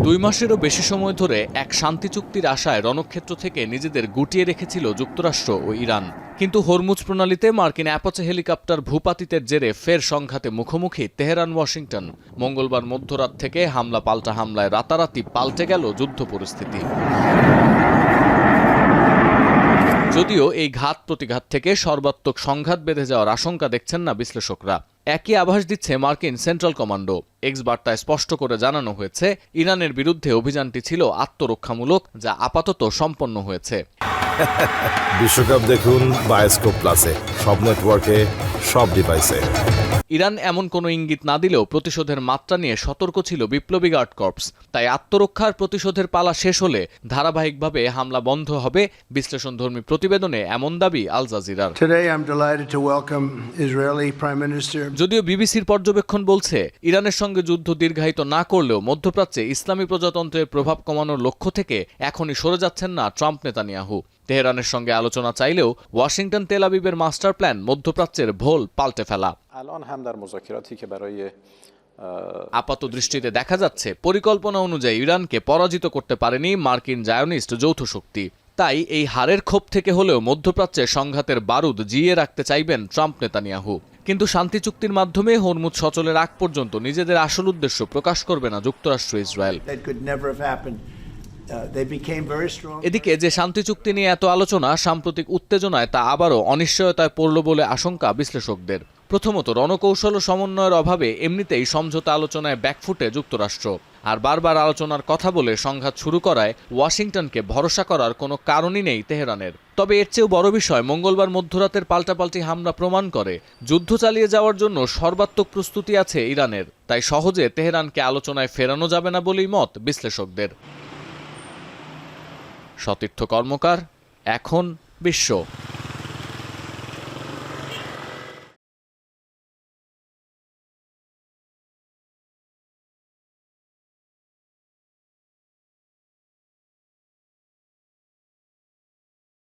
2 মাসেরও বেশি সময় ধরে এক শান্তি চুক্তির আশায় রণক্ষেত্র থেকে নিজেদের গুটিয়ে রেখেছিল যুক্তরাষ্ট্র ও ইরান। কিন্তু হরমুজ প্রণালীতে মার্কিন অ্যাপাচে হেলিকপ্টার ভূপাতিতের জেরে ফের সংঘাতে মুখোমুখি তেহরান ওয়াশিংটন। মঙ্গলবার মধ্যরাত থেকে হামলা পাল্টা হামলায় রাতারাতি পাল্টে গেল যুদ্ধ পরিস্থিতি। যদিও এই ঘাত প্রতিঘাত থেকে সর্বাত্মক সংঘাত বেঁধে যাওয়ার আশঙ্কা দেখছেন না বিশ্লেষকরা। একই আভাস দিচ্ছে মার্কিন সেন্ট্রাল কমান্ডো। এক্স বার্তায় স্পষ্ট করে জানানো হয়েছে, ইরানের বিরুদ্ধে অভিযানটি ছিল আত্মরক্ষামূলক, যা আপাতত সম্পন্ন হয়েছে। বিশ্বকাপ দেখুন বায়োস্কোপ প্লাসে, সব নেটওয়ার্কে, সব ডিভাইসে। ইরান এমন কোনো ইঙ্গিত না দিলেও প্রতিশোধের মাত্রা নিয়ে সতর্ক ছিল বিপ্লবী গার্ড কর্পস। তাই আত্মরক্ষার প্রতিশোধের পালা শেষ হলে ধারাবাহিকভাবে হামলা বন্ধ হবে। বিশ্লেষণধর্মী প্রতিবেদনে এমন দাবি আল জাজিরার। যদিও বিবিসির পর্যবেক্ষণ বলছে, ইরানের সঙ্গে যুদ্ধ দীর্ঘায়িত না করলেও মধ্যপ্রাচ্যে ইসলামী প্রজাতন্ত্রের প্রভাব কমানোর লক্ষ্য থেকে এখনই সরে যাচ্ছেন না ট্রাম্প নেতানিয়াহু। তেহরানের সঙ্গে আলোচনা চাইলেও ওয়াশিংটন তেল আবিবের মাস্টার প্ল্যান মধ্যপ্রাচ্যের ভোল পাল্টে ফেলা। আপাত দৃষ্টিতে দেখা যাচ্ছে, পরিকল্পনা অনুযায়ী ইরানকে পরাজিত করতে পারেনি মার্কিন জায়নিস্ট যৌথ শক্তি। তাই এই হারের ক্ষোভ থেকে হলেও মধ্যপ্রাচ্যে সংঘাতের বারুদ জিইয়ে রাখতে চাইবেন ট্রাম্প নেতানিয়াহু। কিন্তু শান্তি চুক্তির মাধ্যমে হরমুজ সচলের আগ পর্যন্ত নিজেদের আসল উদ্দেশ্য প্রকাশ করবে না যুক্তরাষ্ট্র ইসরায়েল। এদিকে যে শান্তি চুক্তি নিয়ে এত আলোচনা, সাম্প্রতিক উত্তেজনায় তা আবারও অনিশ্চয়তায় পড়ল বলে আশঙ্কা বিশ্লেষকদের। প্রথমত, রণকৌশল ও সমন্বয়ের অভাবে এমনিতেই সমঝোতা আলোচনায় ব্যাকফুটে যুক্তরাষ্ট্র। আর বারবার আলোচনার কথা বলে সংঘাত শুরু করায় ওয়াশিংটনকে ভরসা করার কোনো কারণই নেই তেহরানের। তবে এর চেয়েও বড় বিষয়, মঙ্গলবার মধ্যরাতের পাল্টাপাল্টি হামলা প্রমাণ করে যুদ্ধ চালিয়ে যাওয়ার জন্য সর্বাত্মক প্রস্তুতি আছে ইরানের। তাই সহজে তেহরানকে আলোচনায় ফেরানো যাবে না বলেই মত বিশ্লেষকদের। সতীর্থ কর্মকার, এখন বিশ্ব।